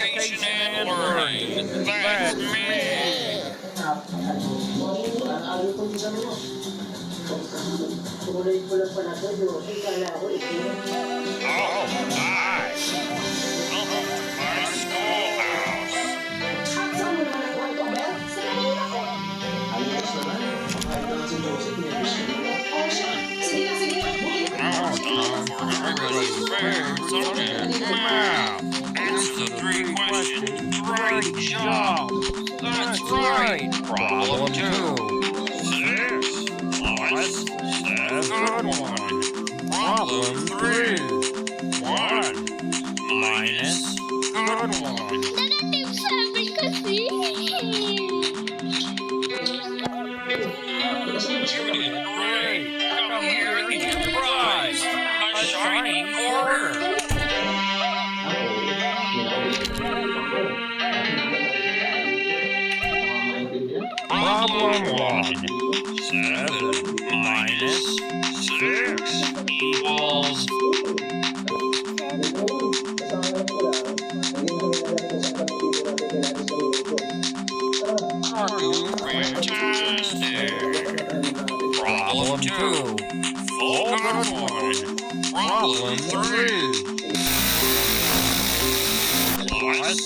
Education and learning. That's me. Oh, my. Welcome to my schoolhouse. Now it's time for everybody's favorite subject, math. Answer the 3 questions. Great job. That's right. Problem 2. 6 plus 7. Good one. Problem 3. 1 minus. Good one. Negative 7 kasi. You did great. Come here and get the prize. A shiny quarter. Problem 1. 7 minus 6 equals. Fantastic. Problem 2. Full good one. Problem 3. Plus.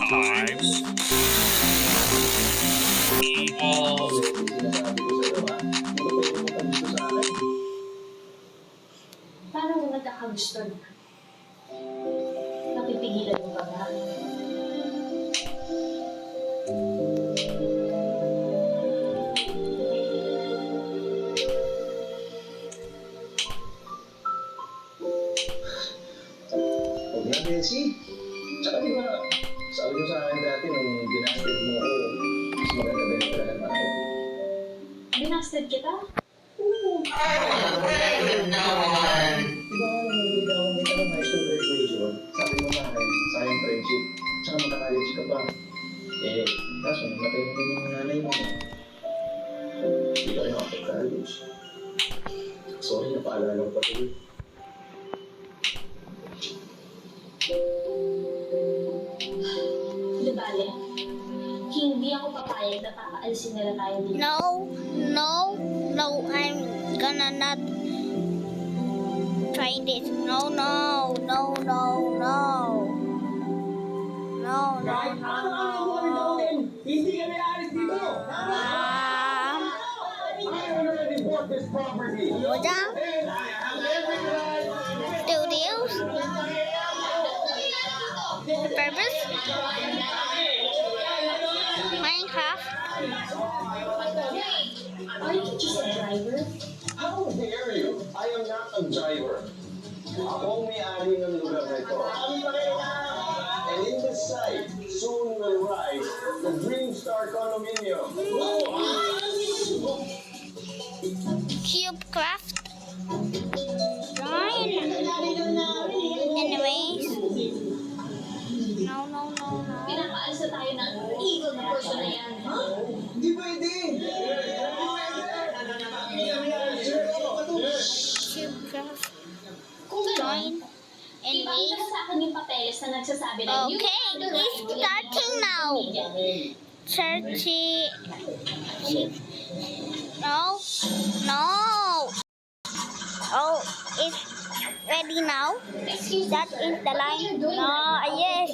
Times. Equals. Paano mo nagkakagusto na? Napipigilan mo ba ba? Huwag na, Bessie. Tsaka di ba, sabi mo sa akin dati nung binasted mo ako, mas maganda binasted tayo. Binasted kita? Di ba nung niligawan kita ng high school graduation, sabi mo sa akin, sayang friendship, tsaka magka-college ka pa. Eh, kaso namatay mo yung nanay mo. Hindi ka rin makapag-college. Sorry, napaalala ko pa tuloy. Di bale, hindi ako papayag na papaalisin nila tayo dito. No, I'm gonna not try this. No. Hindi ka may-aris dito! Ayaw na report this property! Mojang Studios. The purpose? Minecraft. Are you just a driver? How dare you? I am not a driver. Ako ang may-ari ng lugar na ito. And in this site, soon will rise the Dream Star Condominium. Cubecraft. Fine. Anyways. No. Pinapaalis na tayo ng evil na person na yan. Hindi pwede! Cubecraft. Kung gano'n, Join. ipakita Anyways. mo sa akin yung papeles na nagsasabi na you Okay, have the right it's to starting now. 30. No. Oh, it's ready now. Excuse me, That sir. is the line. No, yes.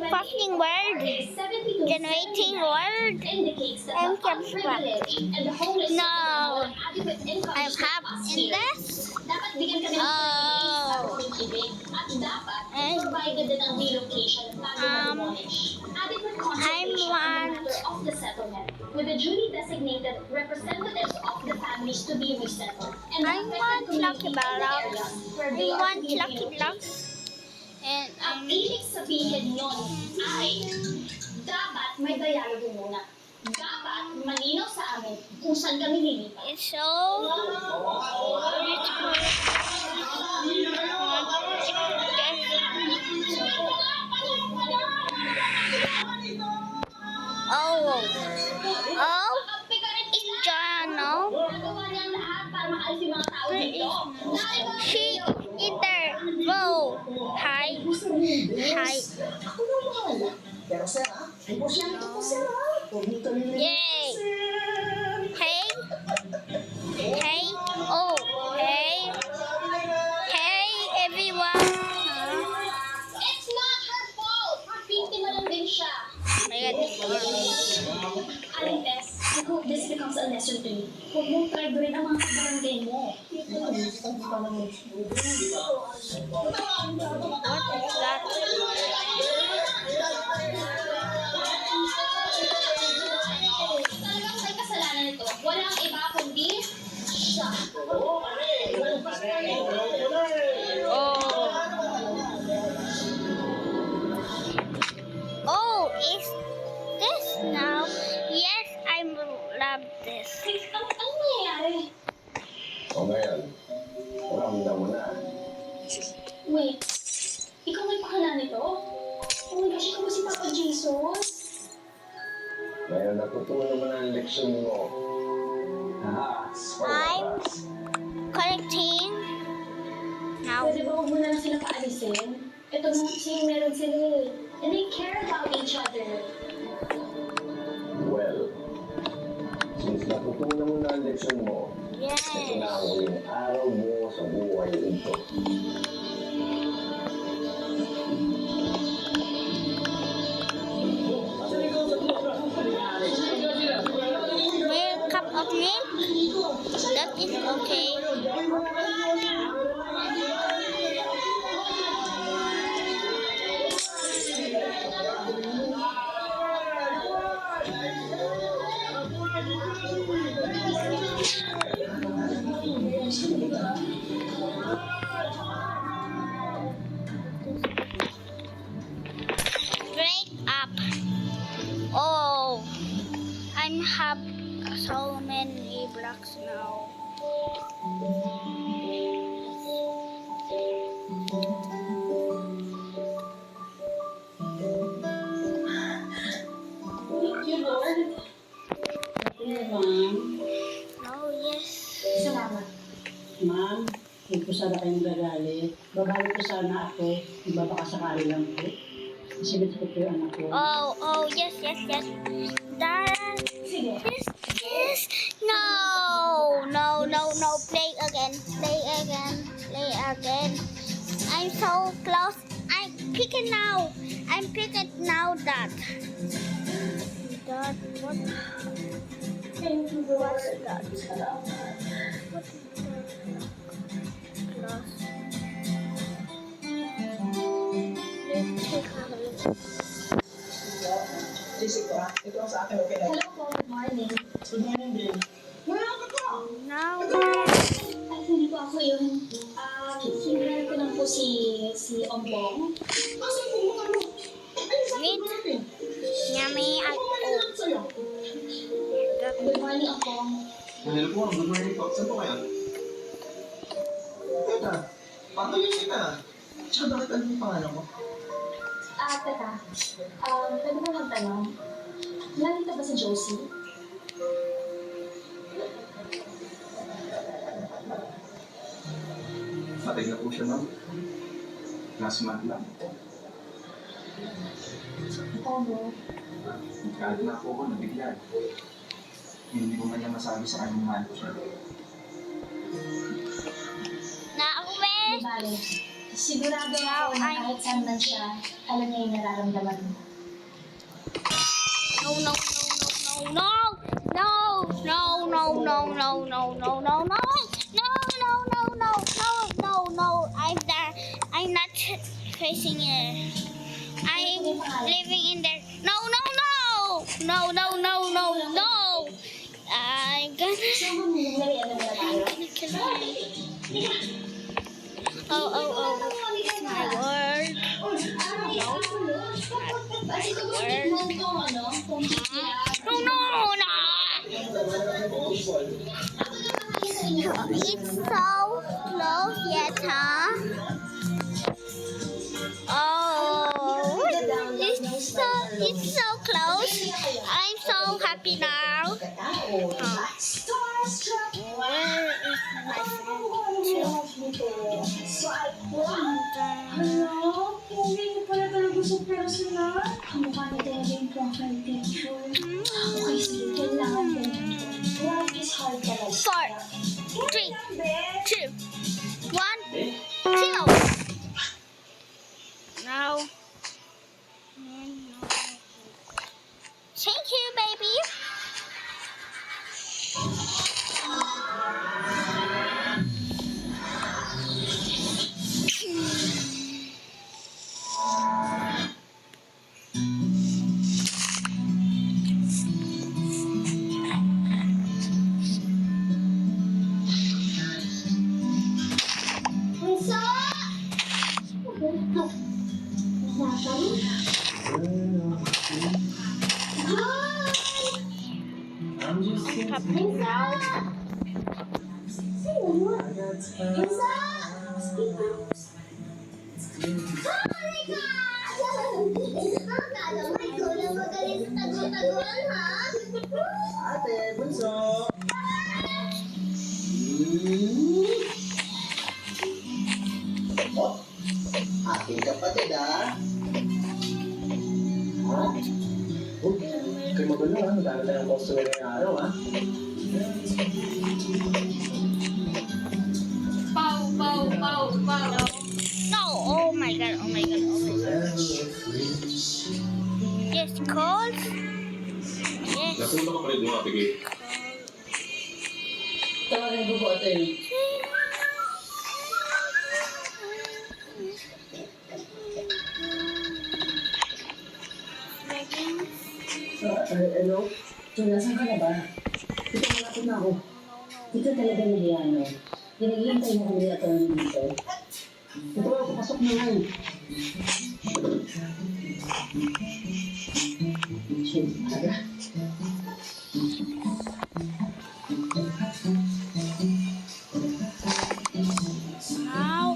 Crafting word. Generating word. Indicates that I'm the kept unprivileged and the homeless No. have adequate income I'm to happy us in here. this. Dapat bigyan kami ng pag-ibig at dapat And- provided din ang relocation bago mag-demolish. Adequate consultation on the matter of the settlement with the duly designated representatives of the families to be resettled and the I affected want Lucky community in the Blocks. areas where I they are want to be Lucky relocated. Blocks. And Ang ibig sabihin nun ay dapat may dialogo muna. Dapat malinaw sa amin kung saan kami lilipat. it's so beautiful. Oh, it's Joanna. Nagawa niya ang lahat para makaalis yung mga tao dito. She either go high Hi. Ako na bahala. Pero sir, negosyante ko sir, Huwag mo kami Yay! Hey! Hey! Oh! Hey! Hey, everyone! It's not her fault! Biktima lang din siya. My God. Aling Tess, I hope this becomes a lesson to you. Huwag mong triggerin ang mga kabarangay mo. What is that? Talagang may kasalanan nito. Walang iba kundi siya. Oh, is this now? Yes, I love this. Anong nangyayari? O ngayon, ramdam mo na. Wait, ikaw may pakala nito? Oh my gosh, ikaw ba si Papa Jesus? Ngayon, natutunan mo na ang leksyon mo. I'm collecting now. Pwede ba huwag mo na lang sila paalisin? Ito mo, siyang meron sila eh. And they care about each other. Well, since natutunan mo na ang leksyon mo, ito na ang Yes. huling araw mo sa buhay ito. Will cup of milk? That is okay. Straight up. Oh, I have so many blocks now. Thank you, Lord. Ma'am, Oh yes. Salamat. ma'am, huwag po sana kayong gagalit. Babalik po sana ako. Magbabakasakali lang po. Kasi gusto ko po yung anak ko. Oh yes. That Sige. yes. No. Play again. I'm so close. I'm picking now. That what? What's that? Close. Let's take a look. Jessica, ito ang sa akin, okay na. Hello po, good morning. Good morning, din. Wala ka pa. Now, Ay, hindi po ako yun. Hinihirap ko lang po si Ombong. Asan po mga ano? Ayun sa Wait. akin natin. yummy. Okay na lang sa'yo. Good morning, Ombong. Hello po, good morning po. Saan po kayo? Teka, pato yung kita. Tsaka bakit ano yung pangalan mo? Teka. Pwede mo magtanong? Nandito ba si Josie? Patay na po siya, ma'am. Last month lang. Oo, no. Kahit na po ako, nabigyan. Hindi ko man niya masabi sa kanyang mahal ko siya. Di bale. Sigurado ako na kahit saan man siya, alam niya yung nararamdaman mo. No. I'm not facing it. I'm living in there. No. I'm gonna Merienda na tayo. kill me. Oh. It's my word. No. It's so close yet, huh? Oh, it's so close. I'm so happy now. Where is my friend? sa personal. Kamukha ni talaga yung profile picture. Okay, sige. Kailangan din ito. Life is hard talaga. 4, 3, 2, 1, 0. Now. Thank you, baby. Bunso! I'm just thinking Ate, bunso! Oh, aking kapatid Huwag kayo magulo Madami tayong customer ngayong araw No. Oh my god. Yes, calls. Yes. Natulog ka pa rin mga pigay. Tawagin ko po, ate. Hello? So, nasan ka na ba? Ito, malapit na ako. Ito talaga nahiyano. Pinaghihintay mo kami at ang dito. Ito, papasok na nga. Sure, aga. Now,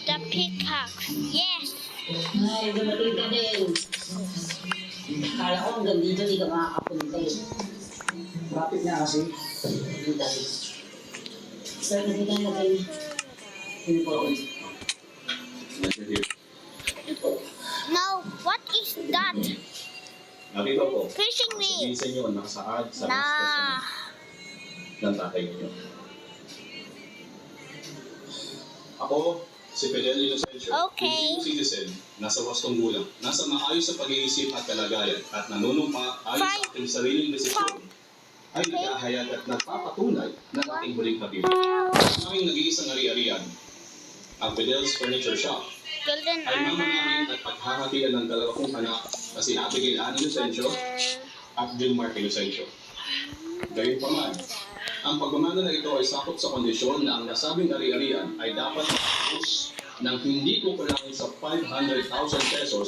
the pickaxe. Yes. Ay, dumating ka din. Kala ko hanggang dito di ka makakapunta eh. Traffic niya kasi. Sir, nakita na kayo. Uniform. Now, what is that? Nakita ko. Fishing Sabihin reel. sa inyo, nakasaad sa Nah. ng tatay ninyo. Ako, si Fidel Inocencio, Okay. Filipino citizen, nasa wastong gulang, nasa maayos sa pag-iisip at kalagayan, at nanunumpa ayon sa aking sariling desisyon, ay naghahayag at nagpapatunay ng ating huling kapili. Ang aming nag-iisang ari-arian, ang Fidel's Furniture Shop, Golden ay armor. mamanamin at paghahatian ng dalawa kong anak na si Abigail Ann Inocencio at Gilmar Inocencio. Gayunpaman, ang pagmamana na ito ay sakop sa kondisyon na ang nasabing ari-arian ay dapat matapos ng hindi kukulangin sa 500,000 pesos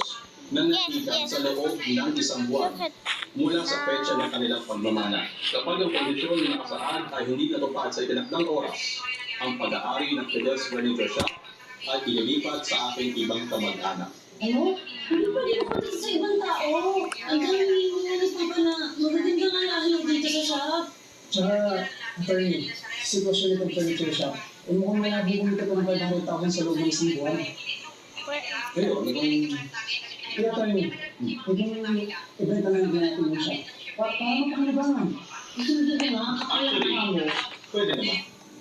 na nakita sa loob ng isang buwan Look at mula sa petsa ng kanilang pagmamana. Kapag ang kondisyon na nakasaad ay hindi natupad sa itinakdang oras, ang pag-aari ng Fidel's Furniture Shop ay ililipat sa aking ibang kamag-anak. Ano? Hindi pwede mapunta sa ibang tao. Ang dami yung pa na magagandang alahin dito sa shop. Tsaka, attorney, sitwasyon nitong furniture shop. Mukhang malabo kumita ko ng 500,000 sa loob ng isang buwan. Ngayon, naging Kaya attorney, pwede mo ibenta na lang natin yung shop. Para mapakinabangan. Hindi ko nga. actually, pwede naman.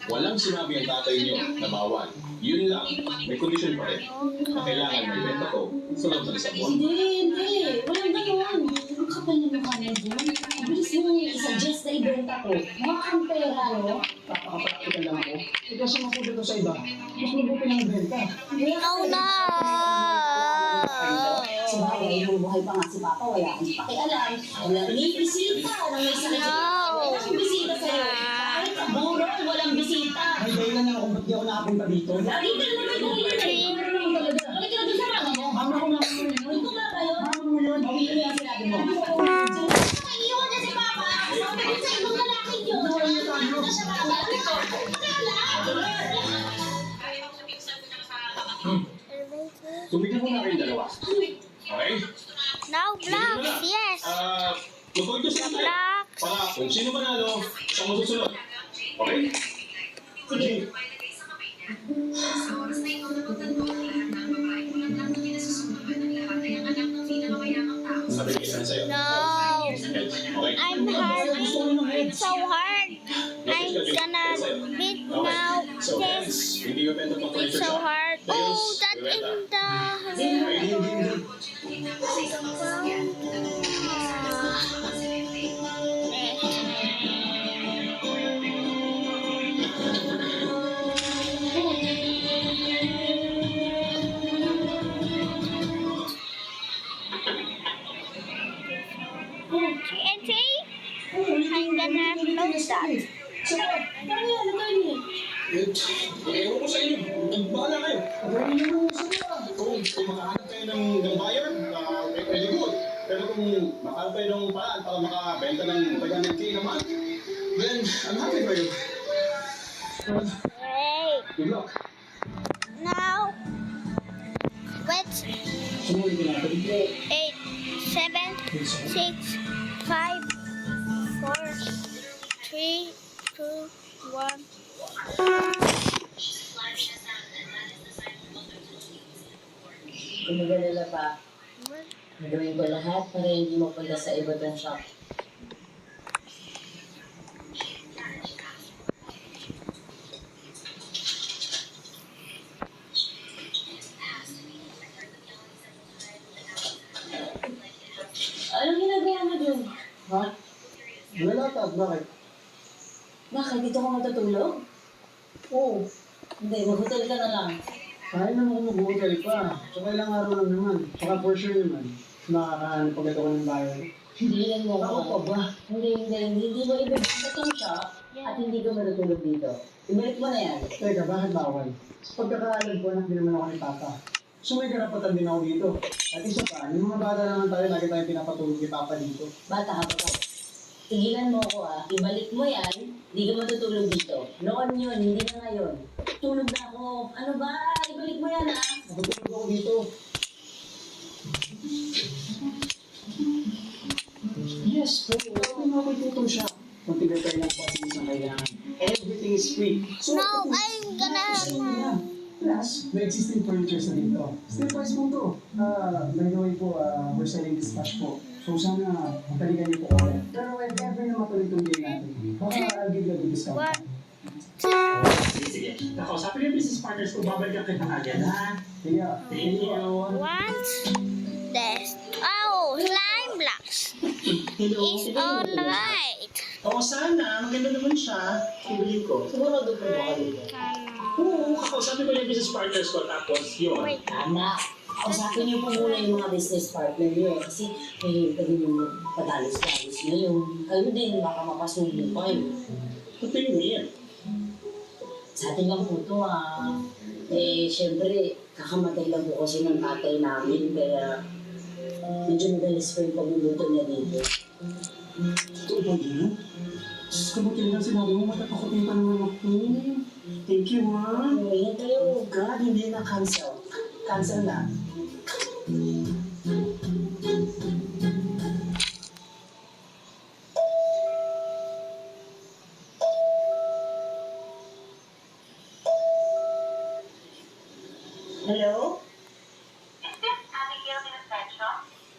Walang sinabi ang tatay niyo na bawal. Yun lang, may kondisyon pa rin na kailangan may benta ko sa loob ng isang buwan. Hindi. Walang gano'n. Ang kapal na mukha na doon. Bilis mo nga i-suggest na ibenta ko. Mga kang pera, no? Papakapraktikan lang ako. Ikaw sumusunod ko sa iba. Mas mabuti ng benta. Oh no! Sa bagay, yung buhay pa nga si Papa, wala akong pakialam. Wala may bisita na may sakit. No. Walang bisita sa'yo. Kahit sa burol, walang bisita. May dahilan na kung ba't di ako nakapunta dito. Lagi ka naman may dahilan. Ano naman talaga? Halika na doon sa mama mo. Mama ko na ako yun. Ito nga tayo. Mama mo yun. Bawi ko yung sinabi mo. Iiwan na si Papa. Sabi ko sa ibang lalaki yun. Iiwan na siya Papa. Tumigil mo na kayong dalawa. Okay? Now blocks, yes. Mag-contest na tayo. Blocks. Para kung sino manalo, siya masusunod. Okay? Sige. Sa oras na ito, napagtanto ang lahat ng babae kung ang natin na susunod ng lahat ay ang anak hard. So hard. I'm gonna beat now. So, This hindi ka benta pa it's so hard. Oh, that in the TNT. I'm gonna upload that. Ano yan? Attorney? Ewan ko sa inyo. Bahala kayo. Kung makahanap kayo ng buyer, very good. Pero kung makahanap kayo ng paraan para makabenta ng 500K naman, then I'm happy for you. Hey, Good luck. now. Wait. Sumulit ko natin. 8, 7, 6, 5, 4, 3, 2, 1. Kung mag-alala pa, gagawin ko lahat para hindi mapunta sa iba tong shop. Anong ginagawa mo dun? Ha? Wala tag, bakit? Bakit? Dito ka matutulog? Oo. Hindi, mag-hotel ka na lang. Kaya naman ako mag-hotel pa. Tsaka ilang araw lang naman. Tsaka for sure naman, makakahanap agad ako ng bayan. Hindi lang mo Ako pa ba? Hindi mo ibibigay itong shop at hindi ka matutulog dito. Ibalik mo na yan. Teka, bakit bawal? Sa pagkakaalam ko, anak din naman ako ni Papa. So may karapatan din ako dito. At isa pa, yung mga bata naman tayo, lagi tayo pinapatulog ni Papa dito. Bata ka pa ka. Tigilan mo ako ibalik mo yan, hindi ka matutulog dito. Noon yun, hindi na ngayon. Tulog na ako. Ano ba? Ibalik mo yan Nakatulog ako dito. Yes, pero wala mo ako dito siya. Kung tigay tayo ng pasis ang kailangan. Everything is free. So, No, I'm gonna have plus, may existing furniture sa dito. Still price po to. By the way po, we're selling this cash po. So sana, mataligan niyo po kaya. Pero if ever na matuloy itong deal natin, baka I'll give you a good discount. 1, Sige. Nakausapin yung business partners ko, babalikan kita agad, ha? Yeah. Thank you. 1. This. Oh, slime blocks. Hello. It's alright. Oo, sana. Maganda naman siya. Pibili ko. Siguro doon po ka dito. Oo, kakausapin ko yung business partners ko, tapos yun. Wait. Anak, kausapin niyo po muna yung mga business partner niyo kasi may pwede yung padalos-dalos na yung kayo din, baka mapasubo kayo. Ito yung yan. Sa atin lang po ito syempre, kakamatay lang po kasi ng tatay namin, kaya medyo madalas po yung pagluluto niya dito. Ito ba yun? Diyos ko, buti lang sinabi mo, matatakotin pa naman ako. Thank you, ma. Ngayon tayo. God, hindi na cancel. Cancel na. Hello? Is this Abigail Inocencio?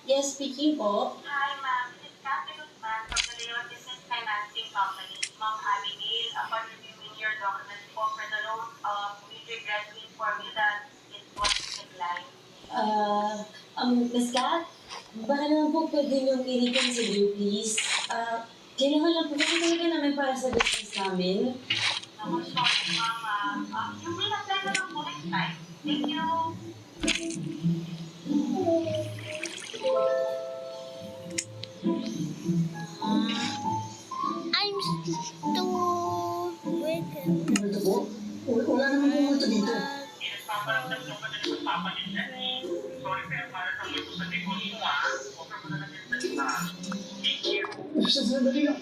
Yes, speaking po. Hi, ma'am. This is Catherine Guzman from the Leon Business Financing Company. Ma'am Abigail, upon reviewing your documents for the loan, we regret to inform you that it was declined. Miss Kat, baka naman po pwede niyong i-reconsider, please. Kailangan lang po kasi talaga namin para sa business namin. Naku, sorry, ma'am. You will apply na lang po next time. Thank you. I'm too wicked. Ito po? Wala naman po ito dito. Paparamdam ko ba na sa papa niya? Sorry, pero para sa mga sa negosyo, ha? Offer mo na lang yung salita. Thank you. Sandali lang.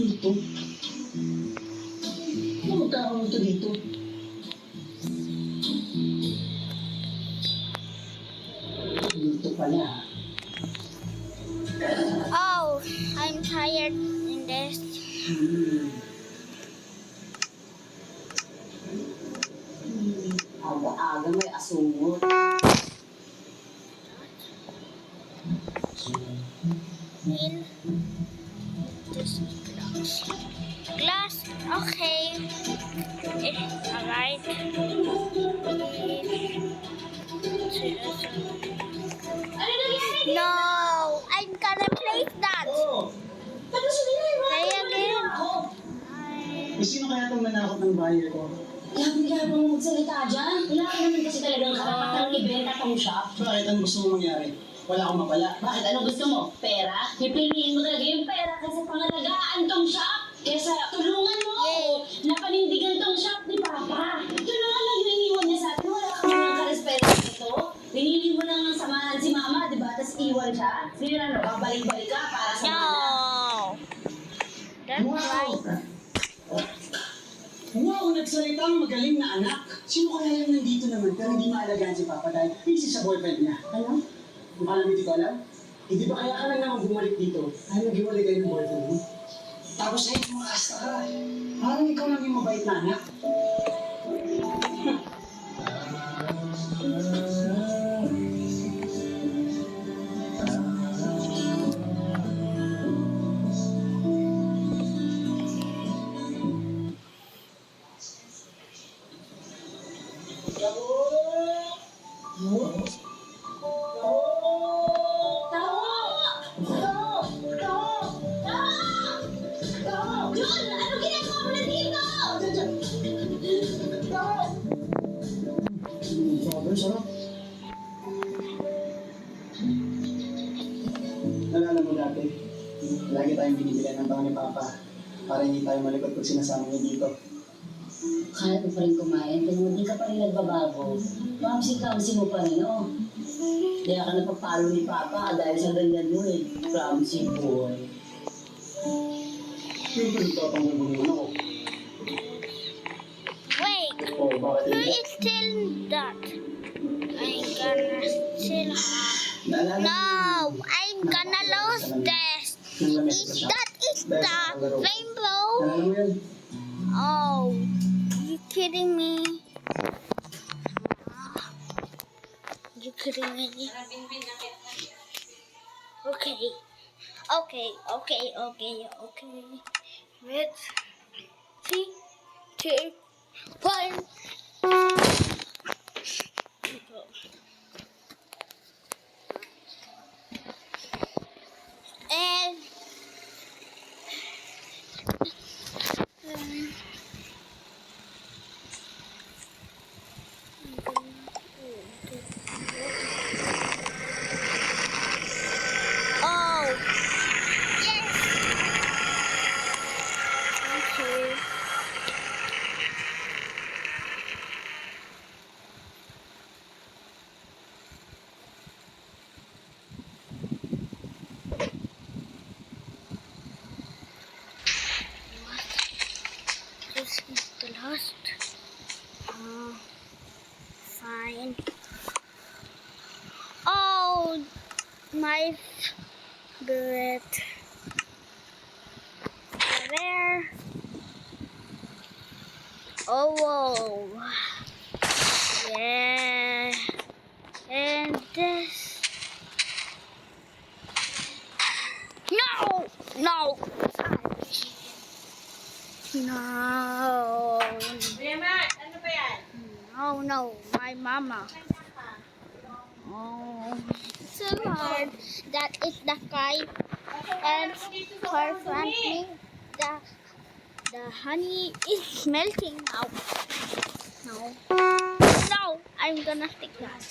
Ito? Ano magkakaroon ito dito? Dito pala. Oh, I'm tired in this. Aga-aga may asungot. Ano nangyari? No, I'm gonna place that. Oo! Tapos hindi na Say again. Eh, sino kaya itong manakot ng buyer ko? Grabe mo magsalita dyan. Wala ka naman kasi talagang karapatang ibenta tong shop. Bakit ang gusto mong mangyari? Wala akong mapala. Bakit? Anong gusto mo? Pera? Pipiliin mo talaga yung pera kasi pangalagaan tong shop. Kesa tulungan mo ako na panindigan tong shop ni Papa. Tulungan lang yung iniwan niya sa atin. Wala ka mga karespeto dito. Pinili mo lang ng samahan si Mama, di ba? Tapos iwan siya. Sige na, no? Babalik-balik ka para sa No. That's right. Kung ako nagsalita, magaling na anak. Sino kaya yung nandito naman pero hindi maalagaan si Papa dahil busy sa boyfriend niya? Ano? Kung alam hindi ko alam, eh di ba kaya ka lang naman bumalik dito? Ay, nag-iwalay kayo ng boyfriend mo. Tapos ay, tumakasta ka. Parang ikaw lang yung mabait na anak. John, ano ginagawa mo na dito? Sobrang sarap. Nalala mo dati, lagi tayong binibilan ng bango ni Papa para hindi tayo malikot pag sinasama niya dito. Kaya mo pa rin kumain, pero hindi ka pa rin nagbabago. Kamsi mo pa rin, oh. Kaya ka napapalo ni Papa dahil sa ganyan mo eh. Kamsi boy. Siyempre, nagtatanggol ako. Wait. Oh, bakit No, hindi? it's still that. I'm gonna still. Naalala No, mo I'm gonna lose this. yung lamesa sa Is shop? that is Dahil the sa kalaro. rainbow? Naalala mo yun? Oh, you kidding me? You kidding me? Okay. Wait. 3, 2, 1. And oh, yes. Thank you. This is the last. Fine. Oh, my favorite. There. Oh, whoa. Yeah. And this. No! No! No. No, my mama. Oh, so hard. That is the sky, and currently the honey is melting now. No, I'm gonna stick that.